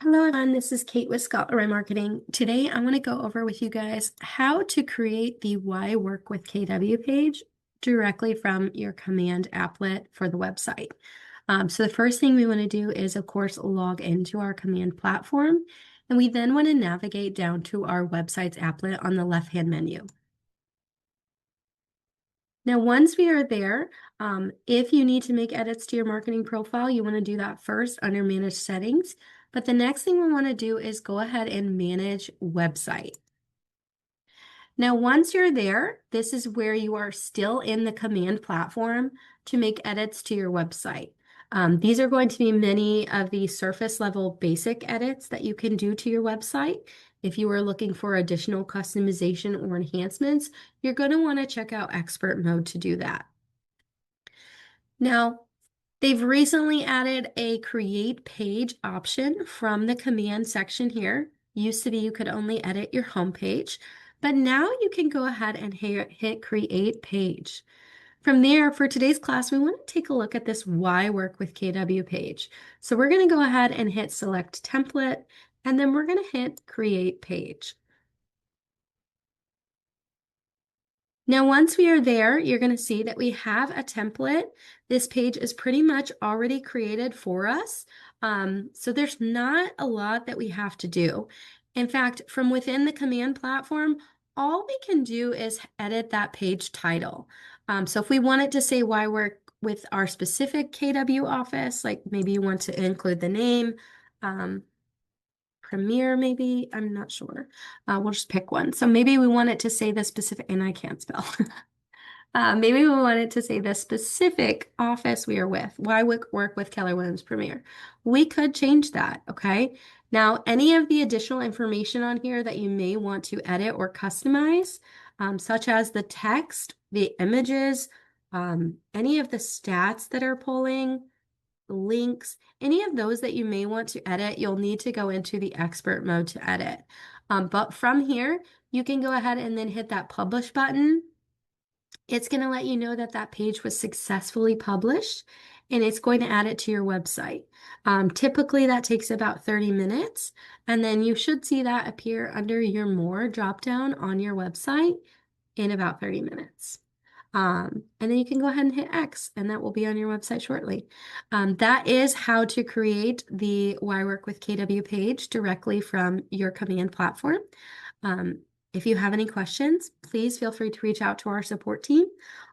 Hello everyone, this is Kate with Scott Marketing. Today I want to go over with you guys how to create the Why Work with KW page directly from your command applet for the website. So the first thing we want to do is, of course, log into our command platform, and we then want to navigate down to our website's applet on the left-hand menu. Now, once we are there, if you need to make edits to your marketing profile, you want to do that first under Manage Settings. But the next thing we want to do is go ahead and Manage Website. Now, once you're there, this is where you are still in the command platform to make edits to your website. These are going to be many of the surface level basic edits that you can do to your website. If you are looking for additional customization or enhancements, you're going to want to check out expert mode to do that. Now, they've recently added a create page option from the command section here. Used to be you could only edit your home page, but now you can go ahead and hit create page. From there, for today's class, we want to take a look at this Why Work with KW page. So we're going to go ahead and hit select template, and then we're going to hit create page. Now, once we are there, you're going to see that we have a template. This page is pretty much already created for us. So there's not a lot that we have to do. In fact, from within the command platform, all we can do is edit that page title. So if we wanted to say Why Work with our specific KW office, like maybe you want to include the name, Premier, maybe, I'm not sure. We'll just pick one. So maybe we want it to say the specific, and I can't spell. Maybe we want it to say the specific office we are with. Why work with Keller Williams Premier? We could change that, okay? Now, any of the additional information on here that you may want to edit or customize, such as the text, the images, any of the stats that are pulling, links, any of those that you may want to edit, you'll need to go into the expert mode to edit. But from here, you can go ahead and then hit that publish button. It's going to let you know that that page was successfully published, and it's going to add it to your website. Typically, that takes about 30 minutes, and then you should see that appear under your More dropdown on your website in about 30 minutes. And then you can go ahead and hit X, and that will be on your website shortly. That is how to create the Why Work with KW page directly from your command platform. If you have any questions, please feel free to reach out to our support team.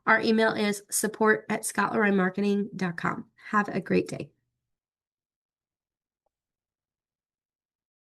Our email is support@scottleroymarketing.com. Have a great day.